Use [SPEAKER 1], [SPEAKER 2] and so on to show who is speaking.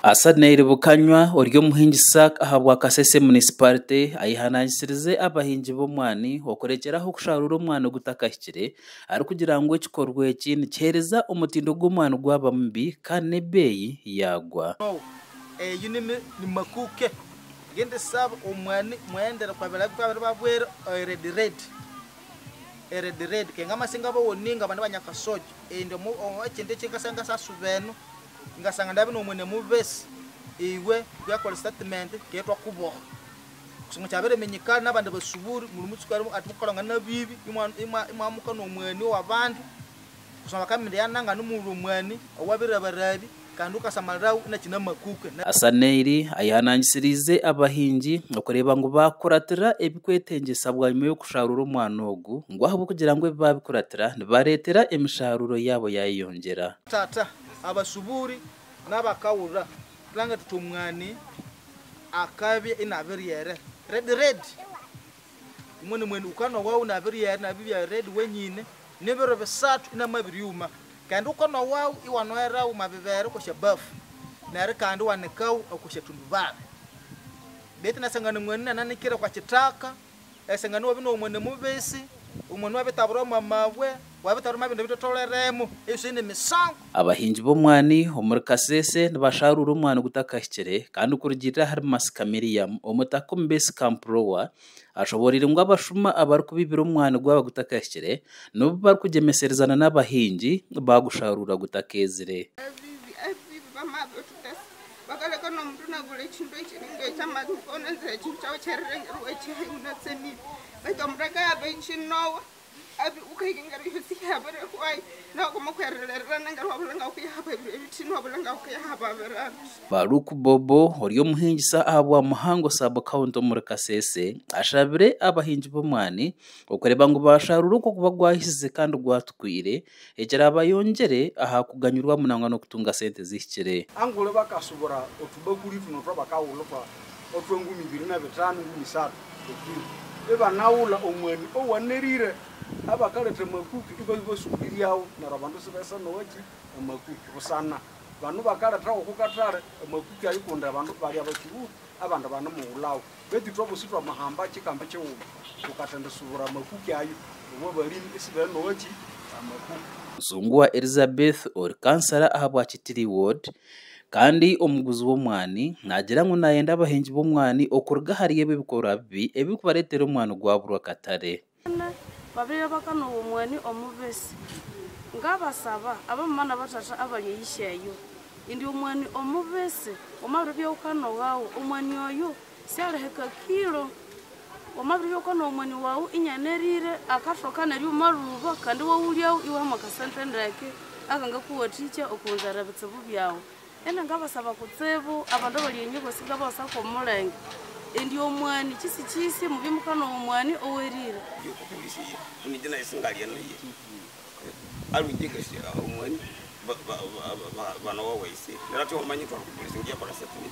[SPEAKER 1] Asadneire bukanywa oryo muhingisa ahabwa Kasese municipality ayihananyisirize abahingi bomwani okorekeraho kusharura omwani gutakahikire ari kugira ngo ekikorwa eki nikihereza omutindo gw'omwani gwaba mubi kandi n'ebeeyi yagwa.
[SPEAKER 2] Yunime ni makuke gende sab omwani mwendera kwa babwera red kenga masinga bo woninga bana banyakasoje ende mu ekinde kingasanga sasubeno ngasanga ndabe no mwene muvesi iwe yakora statement ketwa kubo kusanga cyabere menyikana n'abandi basuburi mu mutsukwari atukoranga nabibi imamuka no mwene w'abandi kusanga kaminde yananga n'umuru mwene owabira barabi kandi ukasamarau na kina makuke.
[SPEAKER 1] Asadneire ayihananyisirize abahingi okureba ngo bakuratira ebikwetengesa bwa nyuma yo kusharura omwani ogu ngo ahubwo kugira ngo babikuratira nibaretera emisharuro yabo yayiyongera.
[SPEAKER 2] Tata abasuburi n'abakawura langa tutumwani akabye inabiriyere red mwene ukano wawu nabiriyere nabibya red wenyine nebero besatu inamabiriyuma kandi ukano wawu iwanwera umabibere ko shabafu nare kandi wanekau akusha tundubara beti nasangana mwene nanikira kwa kitaka esangana wabino mwene mubesi umwana wabitabura mamawe wabitabura mabintu bitotoleremo esine misango.
[SPEAKER 1] Abahingi bomwani omuri Kasese nibasharura omwani gutakahikire kandi kurugirira hari Masika Miriam omutaka ombesi Kamprowa ashoborire ngo abashuma abari kubibira omwani gwaba gutakahikire nubo bari kugemeserezana n'abahingi bagusharura gutakezire.
[SPEAKER 3] Bakaleka nomuntu nagule ekintu ekiringa ekyamatifona nze ekintu kyawe kyerengera wekyayunatseni batomureka yabe ekinowa abi ukayingara yusi yabere kwai nakoma kwererera nangara wabulanga ukuyaba ebitino wabulanga ukuyaba berana.
[SPEAKER 1] Baruku Bobo oryo muhingisa ahabwa Muhango sub county omuri Kasese ashabire abahingi bomwani okureba ngo basharura uko kuba gwahisize kandi gwatukwire ekera abayongere aha kuganyurwa munangwa no kutunga sente zihikire.
[SPEAKER 4] Angole bakasubura otubakuri tuno twabakawulo kwa otwengu 25 misatu eba naula omwani owanerire abakalete makuki ibo subiriyawo narabantu sebesa nowachi makuki busana banu bakaleta okukatare makuki ayikunda abantu bali abakibu abantu bana muulawo beti twa busitwa mahamba chikambe chewu ukatenda subura makuki ayo bo bali isibe nowachi makuki.
[SPEAKER 1] Zungwa Elizabeth or kansara ahabwa Kitiri ward kandi omuguzi w'omwani nagira ngo nayenda abahingi b'omwani okuruga hariye bibikora bibi ebikubaretera omwani gwabura katare.
[SPEAKER 5] Babiri bakano omwani omubesi ngabasaba abamana batata abaliyishayo indi omwani omubesi omabiri byokano wawo omwani oyo syaleheka kilo omabiri byokano omwani wawo inyanerire akatoka neryo maruba kandi wawulyawo iwa makasente ndeke akanga kuwaticha okunzara bitsibu byawo ena ngabasaba kutsibu abantu baliyenyugo sigabasa ko mulenge indi omwani kisi mubimukano omwani owerire
[SPEAKER 6] polisi unijina isingali yanaye alujigese omwani bana wawaise narati omanyi twa polisi ngiye para setini